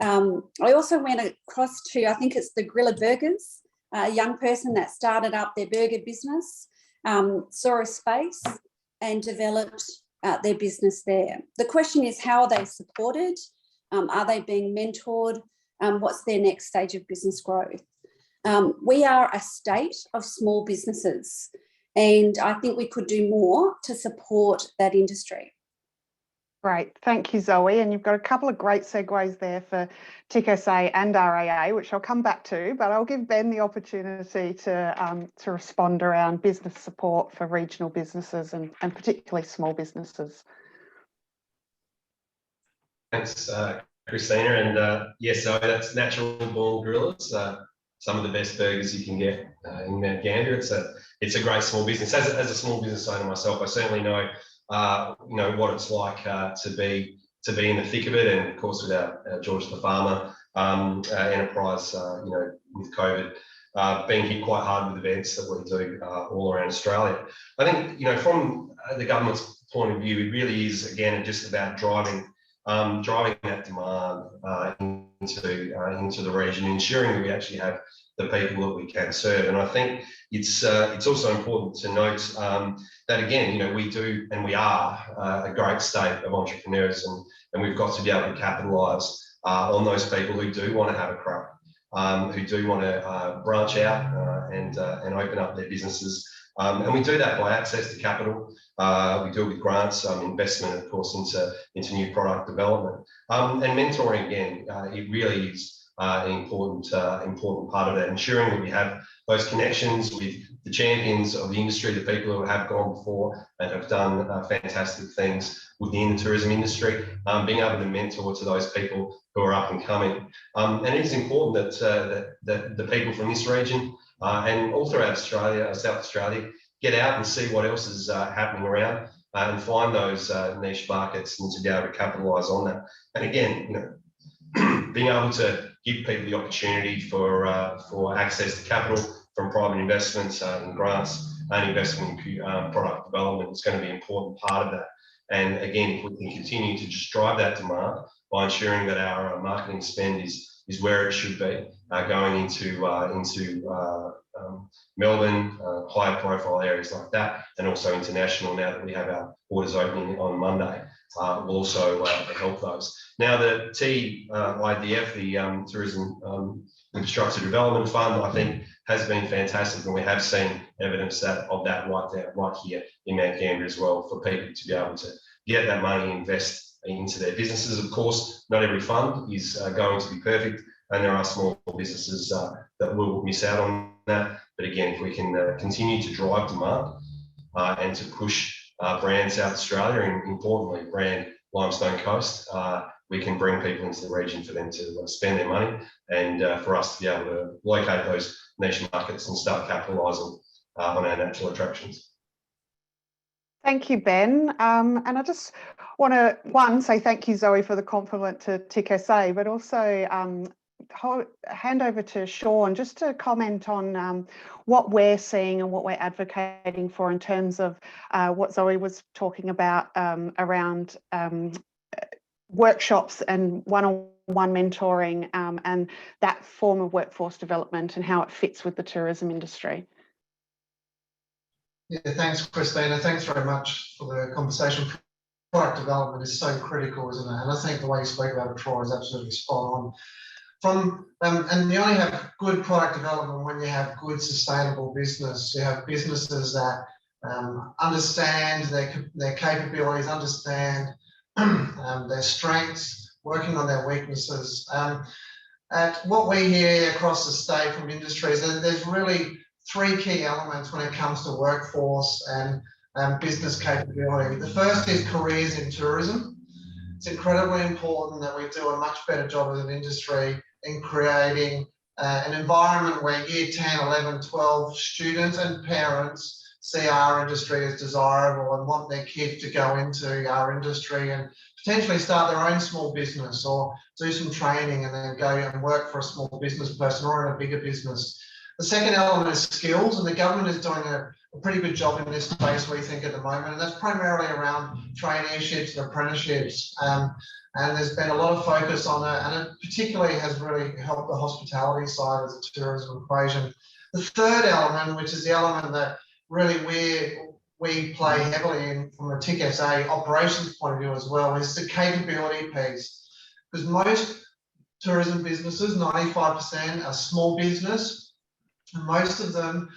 I also went across to, I think it's the Grilla Burgers, a young person that started up their burger business, saw a space and developed their business there. The question is, how are they supported? Are they being mentored? What's their next stage of business growth? We are a state of small businesses, and I think we could do more to support that industry. Great, thank you, Zoe. And you've got a couple of great segues there for TiCSA and RAA, which I'll come back to, but I'll give Ben the opportunity to respond around business support for regional businesses and particularly small businesses. Thanks, Christina. And yes, so that's natural born gorillas. Some of the best burgers you can get in Mt Gambier. It's a great small business. As a small business owner myself, I certainly know what it's like to be in the thick of it, and of course with our George the Farmer enterprise, with COVID being hit quite hard with events that we do all around Australia. I think from the government's point of view, it really is again just about driving that demand into the region, ensuring that we actually have the people that we can serve. And I think it's also important to note that again, we do and we are a great state of entrepreneurs, and we've got to be able to capitalise on those people who do want to have a crack, who do want to branch out and open up their businesses. And we do that by access to capital. We do it with grants, investment, of course, into new product development, and mentoring. Again, it really is an important part of that, ensuring that we have those connections with the champions of the industry, the people who have gone before and have done fantastic things within the tourism industry, being able to mentor to those people who are up and coming. And it is important that the people from this region and all throughout Australia, South Australia, get out and see what else is happening around and find those niche markets and to be able to capitalise on that. And again, being able to give people the opportunity for access to capital from private investments and grants and investment in product development is going to be an important part of that. And again, if we can continue to just drive that demand by ensuring that our marketing spend is where it should be, going into Melbourne, higher profile areas like that, and also international now that we have our borders opening on Monday, will also help those. Now the TIDF, the Tourism Infrastructure Development Fund, I think has been fantastic, and we have seen evidence of that right here in Mt Gambier as well, for people to be able to get that money, invest into their businesses. Of course, not every fund is going to be perfect, and there are small businesses that will miss out on that. But again, if we can continue to drive demand and to push brand South Australia, and importantly brand Limestone Coast, we can bring people into the region for them to spend their money, and for us to be able to locate those niche markets and start capitalising on our natural attractions. Thank you, Ben. And I just want to, say thank you, Zoe, for the compliment to TiCSA, but also hand over to Shaun just to comment on what we're seeing and what we're advocating for in terms of what Zoe was talking about around workshops and one-on-one mentoring and that form of workforce development and how it fits with the tourism industry. Yeah, thanks, Christina. Thanks very much for the conversation. Product development is so critical, isn't it? And I think the way you spoke about it, Troy, is absolutely spot on. And you only have good product development when you have good sustainable business. You have businesses that understand their capabilities, understand their strengths, working on their weaknesses. What we hear across the state from industry is that there's really three key elements when it comes to workforce and business capability. The first is careers in tourism. It's incredibly important that we do a much better job as an industry in creating an environment where year 10, 11, 12 students and parents see our industry as desirable and want their kids to go into our industry and potentially start their own small business or do some training and then go and work for a small business person or in a bigger business. The second element is skills, and the government is doing a pretty good job in this space, we think, at the moment, and that's primarily around traineeships and apprenticeships. And there's been a lot of focus on it, and it particularly has really helped the hospitality side of the tourism equation. The third element, which is the element that really we play heavily in from a TiCSA operations point of view as well, is the capability piece. Because most tourism businesses, 95%, are small business, and most of them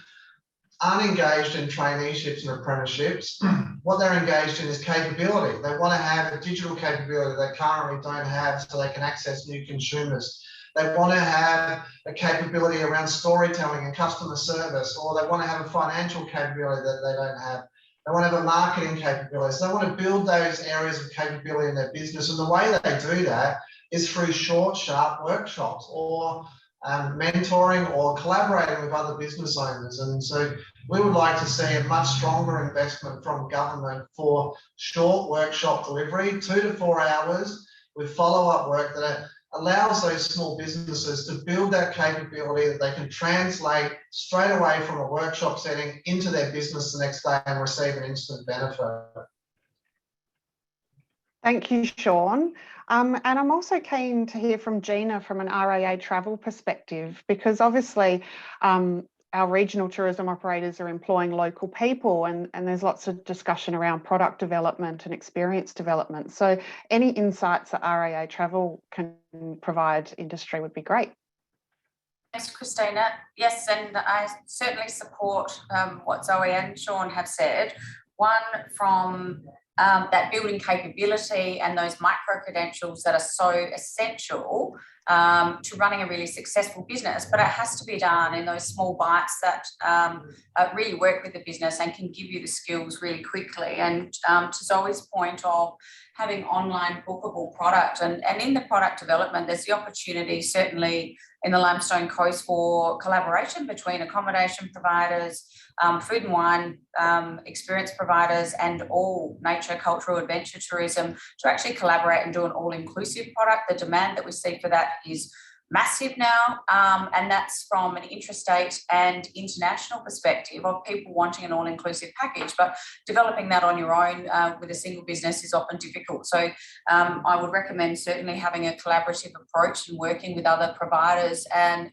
aren't engaged in traineeships and apprenticeships. What they're engaged in is capability. They want to have a digital capability they currently don't have so they can access new consumers. They want to have a capability around storytelling and customer service, or they want to have a financial capability that they don't have. They want to have a marketing capability. So they want to build those areas of capability in their business. And the way they do that is through short, sharp workshops or mentoring or collaborating with other business owners. And so we would like to see a much stronger investment from government for short workshop delivery, 2 to 4 hours with follow-up work that allows those small businesses to build that capability that they can translate straight away from a workshop setting into their business the next day and receive an instant benefit. Thank you, Shaun. And I'm also keen to hear from Gina from an RAA Travel perspective, because obviously our regional tourism operators are employing local people, and there's lots of discussion around product development and experience development. So any insights that RAA Travel can provide industry would be great. Thanks, Christina. Yes, and I certainly support what Zoe and Shaun have said. One, from that building capability and those micro-credentials that are so essential to running a really successful business, but it has to be done in those small bites that really work with the business and can give you the skills really quickly. And to Zoe's point of having online bookable product, and in the product development, there's the opportunity certainly in the Limestone Coast for collaboration between accommodation providers, food and wine experience providers, and all nature, cultural, adventure tourism to actually collaborate and do an all-inclusive product. The demand that we see for that is massive now, and that's from an intrastate and international perspective of people wanting an all-inclusive package, but developing that on your own with a single business is often difficult. So I would recommend certainly having a collaborative approach and working with other providers and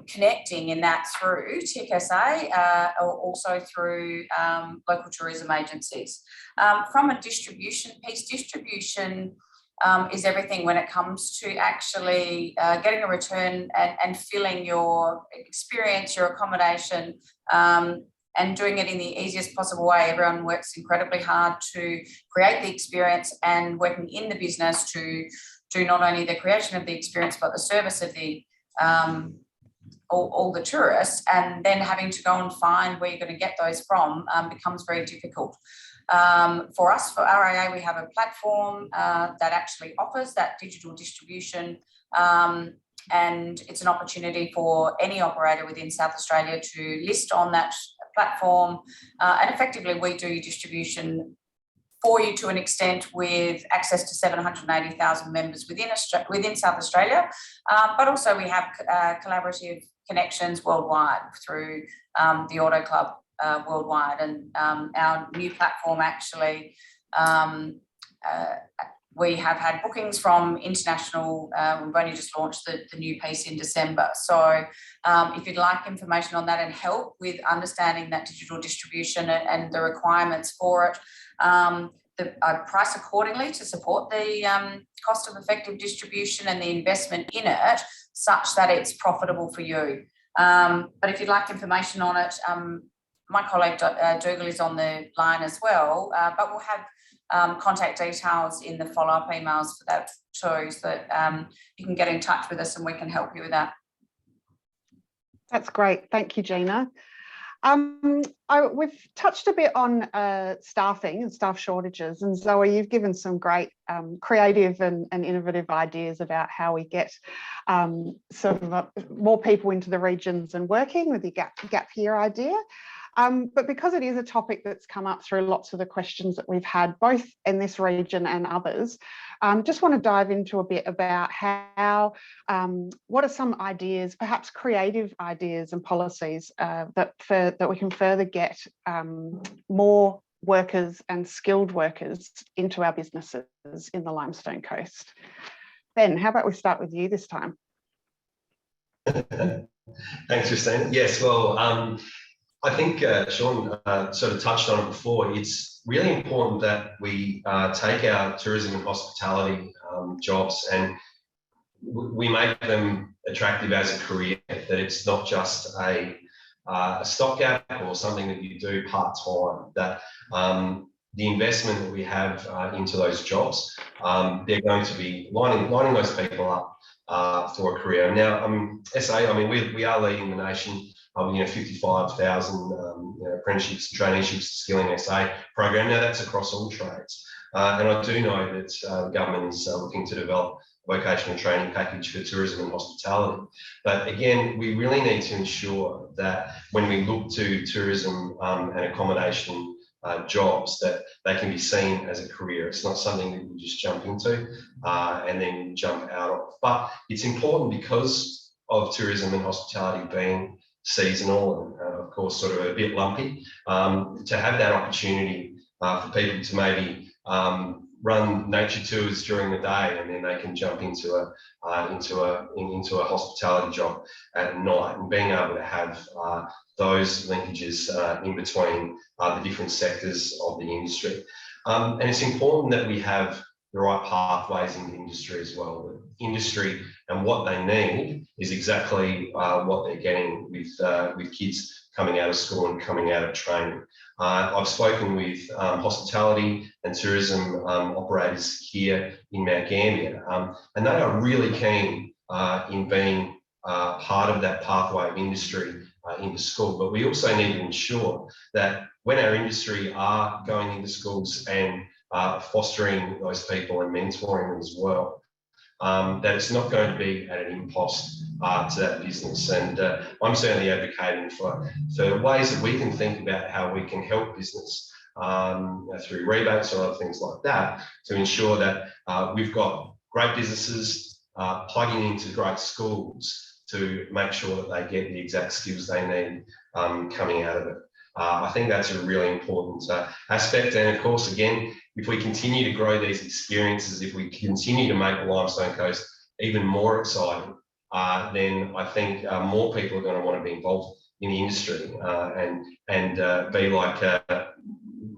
connecting in that through TiCSA or also through local tourism agencies. From a distribution piece, distribution is everything when it comes to actually getting a return and filling your experience, your accommodation, and doing it in the easiest possible way. Everyone works incredibly hard to create the experience, and working in the business to do not only the creation of the experience but the service of the all the tourists, and then having to go and find where you're going to get those from becomes very difficult. For us, for RAA, we have a platform that actually offers that digital distribution, and it's an opportunity for any operator within South Australia to list on that platform, and effectively we do distribution for you to an extent, with access to 780,000 members within South Australia, but also we have collaborative connections worldwide through the Auto Club worldwide, and our new platform actually, we have had bookings from international. We've only just launched the new piece in December. So if you'd like information on that and help with understanding that digital distribution and the requirements for it, I price accordingly to support the cost of effective distribution and the investment in it such that it's profitable for you. But if you'd like information on it, my colleague Dougal is on the line as well, but we'll have contact details in the follow-up emails for that too, so that you can get in touch with us and we can help you with that. That's great. Thank you, Gina. We've touched a bit on staffing and staff shortages, and Zoe, you've given some great creative and innovative ideas about how we get more people into the regions and working with the gap year idea. But because it is a topic that's come up through lots of the questions that we've had, both in this region and others, just want to dive into a bit about how, what are some ideas, perhaps creative ideas and policies that we can further get more workers and skilled workers into our businesses in the Limestone Coast. Ben, how about we start with you this time? Thanks, Christine. Yes, well, I think Shaun sort of touched on it before. It's really important that we take our tourism and hospitality jobs and we make them attractive as a career, that it's not just a stopgap or something that you do part-time, that the investment that we have into those jobs, they're going to be lining those people up for a career. Now, SA, I mean, we are leading the nation. 55,000 apprenticeships and traineeships skilling SA program. Now that's across all trades. And I do know that the government is looking to develop a vocational training package for tourism and hospitality. But again, we really need to ensure that when we look to tourism and accommodation jobs, that they can be seen as a career. It's not something that you just jump into and then jump out of. But it's important because of tourism and hospitality being seasonal and of course sort of a bit lumpy, to have that opportunity for people to maybe run nature tours during the day and then they can jump into a hospitality job at night, and being able to have those linkages in between the different sectors of the industry. And it's important that we have the right pathways in the industry as well. The industry and what they need is exactly what they're getting with kids coming out of school and coming out of training. I've spoken with hospitality and tourism operators here in Mt Gambier, and they are really keen in being part of that pathway of industry into school. But we also need to ensure that when our industry are going into schools and fostering those people and mentoring them as well, that it's not going to be at an impost to that business. And I'm certainly advocating for ways that we can think about how we can help business through rebates or other things like that, to ensure that we've got great businesses plugging into great schools to make sure that they get the exact skills they need coming out of it. I think that's a really important aspect. And of course, again, if we continue to grow these experiences, if we continue to make the Limestone Coast even more exciting, then I think more people are going to want to be involved in the industry and be like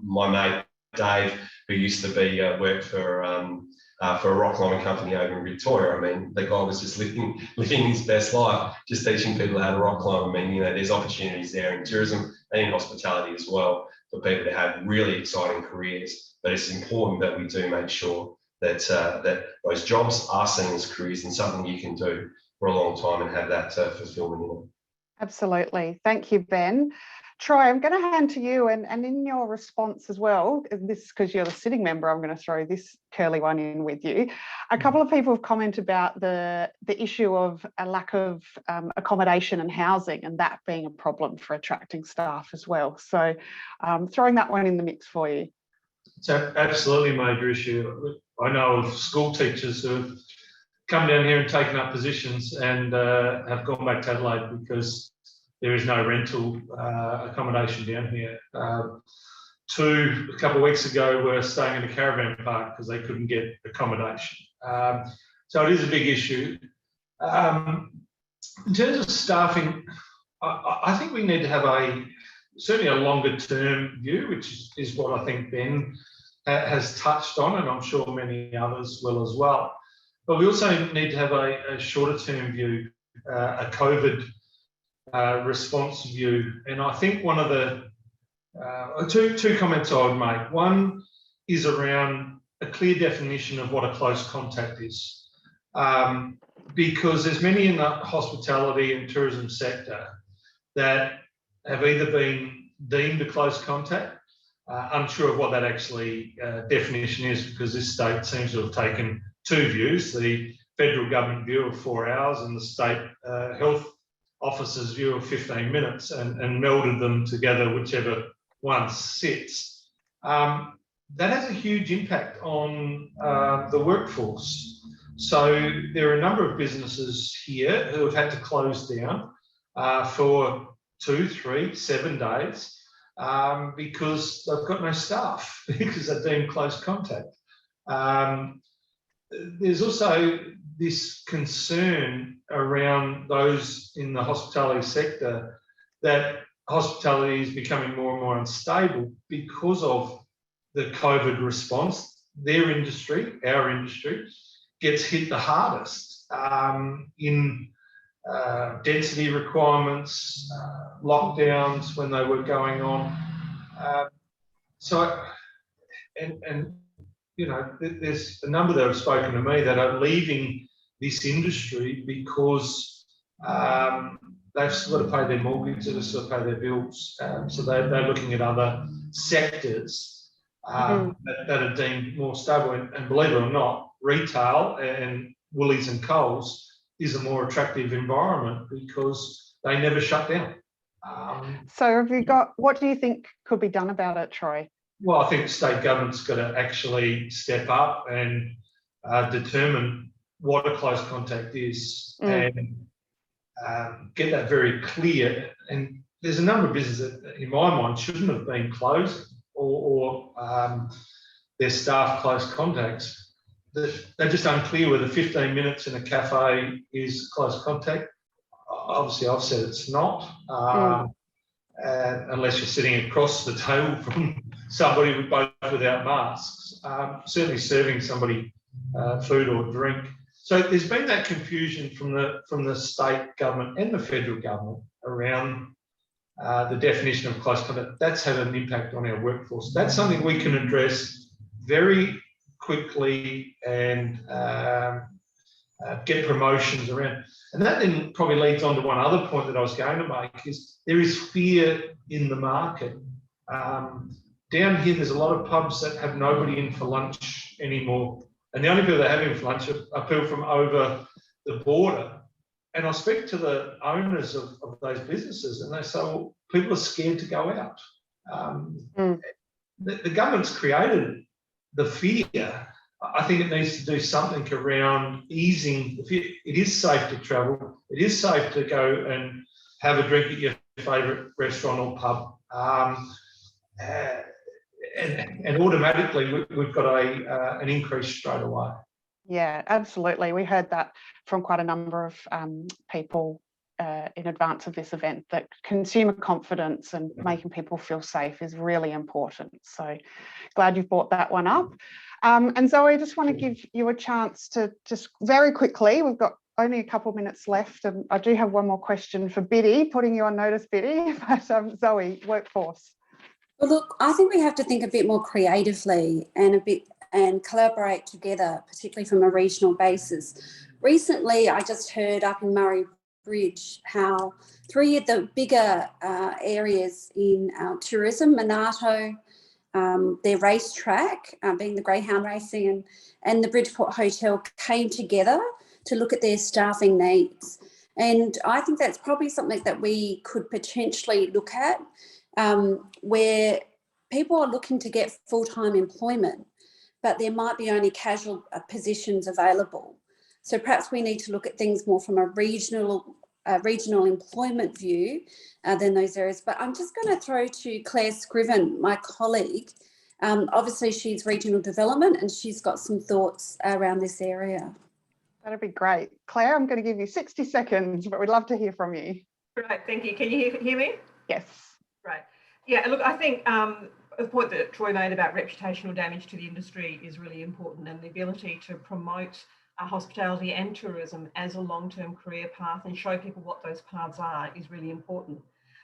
my mate Dave, who used to be work for a rock climbing company over in Victoria. I mean, the guy was just living his best life, just teaching people how to rock climb. I mean, there's opportunities there in tourism and in hospitality as well for people to have really exciting careers. But it's important that we do make sure that that those jobs are seen as careers and something you can do for a long time and have that fulfillment in it. Absolutely. Thank you, Ben. Troy, I'm going to hand to you, and in your response as well, this because you're the sitting member, I'm going to throw this curly one in with you. A couple of people have commented about the issue of a lack of accommodation and housing, and that being a problem for attracting staff as well. So throwing that one in the mix for you. It's absolutely a major issue. I know of school teachers who have come down here and taken up positions and have gone back to Adelaide because there is no rental accommodation down here. Two, a couple of weeks ago, were staying in a caravan park because they couldn't get accommodation. So it is a big issue. In terms of staffing, I think we need to have certainly a longer term view, which is what I think Ben has touched on, and I'm sure many others will as well. But we also need to have a shorter term view, a COVID response view. And I think one of the Two comments I would make. One is around a clear definition of what a close contact is, because there's many in the hospitality and tourism sector that have either been deemed a close contact, unsure of what that actually definition is, because this state seems to have taken two views, the federal government view of 4 hours and the state health officer's view of 15 minutes and melded them together, whichever one sits. That has a huge impact on the workforce. So there are a number of businesses here who have had to close down for 2, 3, 7 days because they've got no staff because they're deemed close contact. There's also this concern around those in the hospitality sector that hospitality is becoming more and more unstable because of the COVID response. Their industry, our industry, gets hit the hardest in density requirements, lockdowns when they were going on. You know, there's a number that have spoken to me that are leaving this industry because they've still got to pay their mortgage, they've still got to pay their bills. So they're looking at other sectors that are deemed more stable. And believe it or not, retail and Woolies and Coles is a more attractive environment because they never shut down. So have you got, what do you think could be done about it, Troy? Well, I think state government's got to actually step up and determine what a close contact is and get that very clear. And there's a number of businesses that, in my mind, shouldn't have been closing or their staff close contacts. They're just unclear whether 15 minutes in a cafe is close contact. Obviously, I've said it's not, unless you're sitting across the table from somebody both without masks. Certainly serving somebody food or drink. So there's been that confusion from the state government and the federal government around the definition of close contact. That's had an impact on our workforce. That's something we can address very quickly and get promotions around. And that then probably leads on to one other point that I was going to make is there is fear in the market. Down here, there's a lot of pubs that have nobody in for lunch anymore. And the only people that have in for lunch are people from over the border. And I speak to the owners of those businesses and they say, well, people are scared to go out. The government's created the fear. I think it needs to do something around easing the fear. It is safe to travel. It is safe to go and have a drink at your favourite restaurant or pub. And automatically we've got an increase straight away. Yeah, absolutely. We heard that from quite a number of people in advance of this event, that consumer confidence and making people feel safe is really important. So glad you've brought that one up. And Zoe, I just want to give you a chance to just very quickly, we've got only a couple of minutes left, and I do have one more question for Biddy, putting you on notice, Biddy, but Zoe, workforce. Well, look, I think we have to think a bit more creatively and collaborate together, particularly from a regional basis. Recently, I just heard up in Murray Bridge how 3 of the bigger areas in tourism, Monarto, their racetrack, being the greyhound racing, and the Bridgeport Hotel, came together to look at their staffing needs. And I think that's probably something that we could potentially look at, where people are looking to get full-time employment, but there might be only casual positions available. So perhaps we need to look at things more from a regional employment view than those areas. But I'm just going to throw to Claire Scriven, my colleague. Obviously, she's regional development and she's got some thoughts around this area. That'd be great. Claire, I'm going to give you 60 seconds, but we'd love to hear from you. Right, thank you. Can you hear me? Yes. Right. Yeah, look, I think the point that Troy made about reputational damage to the industry is really important, and the ability to promote hospitality and tourism as a long-term career path and show people what those paths are is really important.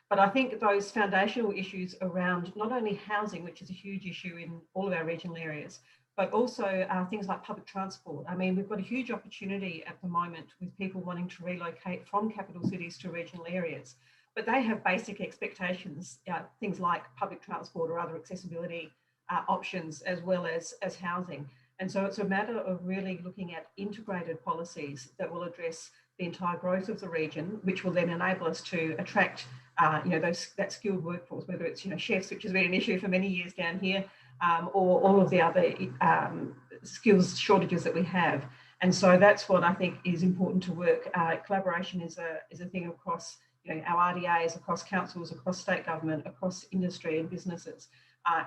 But I think those foundational issues around not only housing, which is a huge issue in all of our regional areas, but also things like public transport. I mean, we've got a huge opportunity at the moment with people wanting to relocate from capital cities to regional areas, but they have basic expectations, things like public transport or other accessibility options, as well as housing. And so it's a matter of really looking at integrated policies that will address the entire growth of the region, which will then enable us to attract, that skilled workforce, whether it's, chefs, which has been an issue for many years down here, or all of the other skills shortages that we have. And so that's what I think is important to work. Collaboration is a thing across, our RDAs, across councils, across state government, across industry and businesses.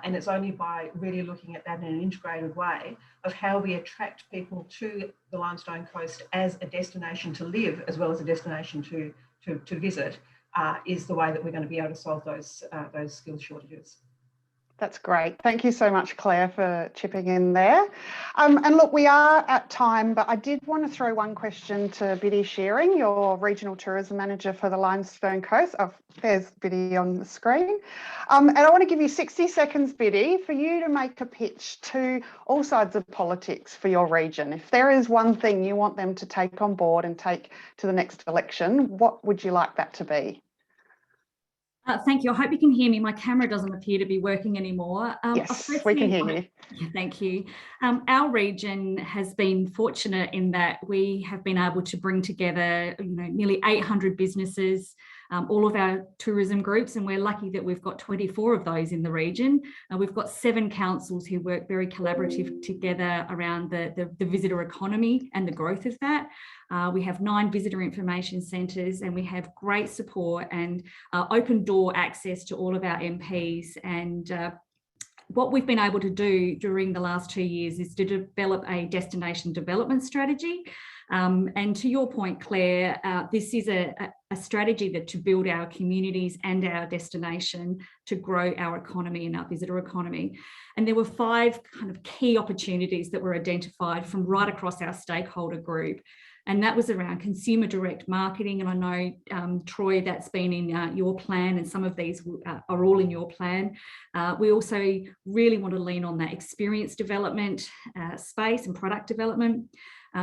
And it's only by really looking at that in an integrated way of how we attract people to the Limestone Coast as a destination to live, as well as a destination to visit, is the way that we're going to be able to solve those skills shortages. That's great. Thank you so much, Claire, for chipping in there. And look, we are at time, but I did want to throw one question to Biddy Shearing, your Regional Tourism Manager for the Limestone Coast. Oh, there's Biddy on the screen. And I want to give you 60 seconds, Biddy, for you to make a pitch to all sides of politics for your region. If there is one thing you want them to take on board and take to the next election, what would you like that to be? Thank you. I hope you can hear me. My camera doesn't appear to be working anymore. Yes, we can hear you. Yeah, thank you. Our region has been fortunate in that we have been able to bring together, nearly 800 businesses, all of our tourism groups, and we're lucky that we've got 24 of those in the region. We've got 7 councils who work very collaborative together around the visitor economy and the growth of that. We have 9 visitor information centres, and we have great support and open door access to all of our MPs. And what we've been able to do during the last 2 years is to develop a destination development strategy. And to your point, Claire, this is a strategy to build our communities and our destination to grow our economy and our visitor economy. And there were 5 kind of key opportunities that were identified from right across our stakeholder group. And that was around consumer direct marketing. And I know, Troy, that's been in your plan, and some of these are all in your plan. We also really want to lean on that experience development space and product development.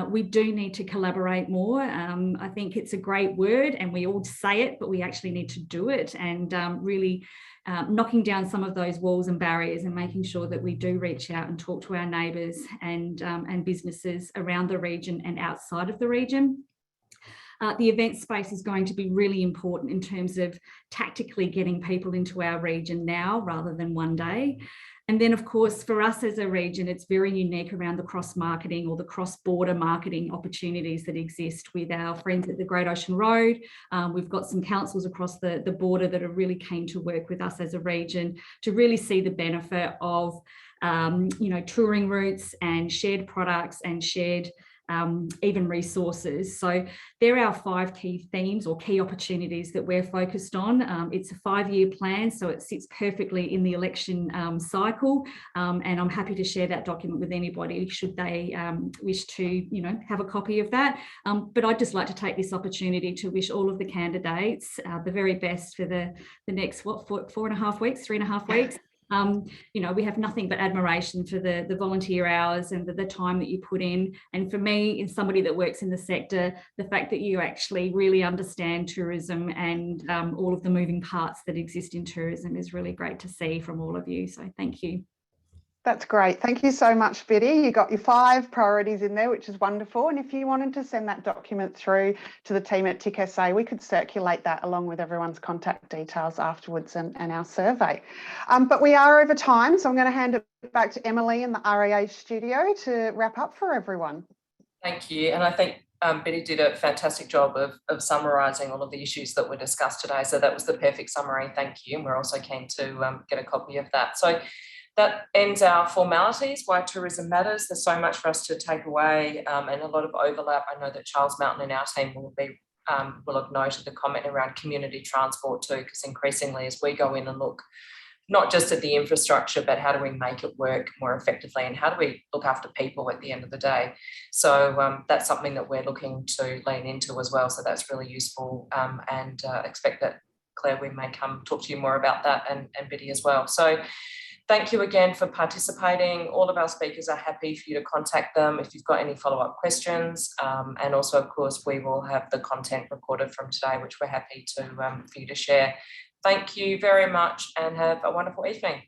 We do need to collaborate more. I think it's a great word and we all say it, but we actually need to do it, and really knocking down some of those walls and barriers and making sure that we do reach out and talk to our neighbours and businesses around the region and outside of the region. The event space is going to be really important in terms of tactically getting people into our region now rather than one day. And then, of course, for us as a region, it's very unique around the cross-marketing or the cross-border marketing opportunities that exist with our friends at the Great Ocean Road. We've got some councils across the border that are really keen to work with us as a region to really see the benefit of, touring routes and shared products and shared even resources. So there are our 5 key themes or key opportunities that we're focused on. It's a 5-year plan, so it sits perfectly in the election cycle, and I'm happy to share that document with anybody should they wish to, have a copy of that. But I'd just like to take this opportunity to wish all of the candidates the very best for the next 3.5 weeks. We have nothing but admiration for the volunteer hours and the time that you put in. And for me, as somebody that works in the sector, the fact that you actually really understand tourism and all of the moving parts that exist in tourism is really great to see from all of you. So thank you. That's great. Thank you so much, Biddy. You got your 5 priorities in there, which is wonderful. And if you wanted to send that document through to the team at TiCSA, we could circulate that along with everyone's contact details afterwards and our survey. But we are over time, so I'm going to hand it back to Emily in the RAA studio to wrap up for everyone. Thank you. And I think Biddy did a fantastic job of summarising all of the issues that were discussed today. So that was the perfect summary. Thank you. And we're also keen to get a copy of that. So that ends our formalities, why tourism matters. There's so much for us to take away and a lot of overlap. I know that Charles Mountain and our team will have noted the comment around community transport too, because increasingly as we go in and look not just at the infrastructure, but how do we make it work more effectively and how do we look after people at the end of the day? So that's something that we're looking to lean into as well. So that's really useful and expect that Claire, we may come talk to you more about that, and Biddy as well. So thank you again for participating. All of our speakers are happy for you to contact them if you've got any follow-up questions. And also, of course, we will have the content recorded from today, which we're happy to for you to share. Thank you very much and have a wonderful evening.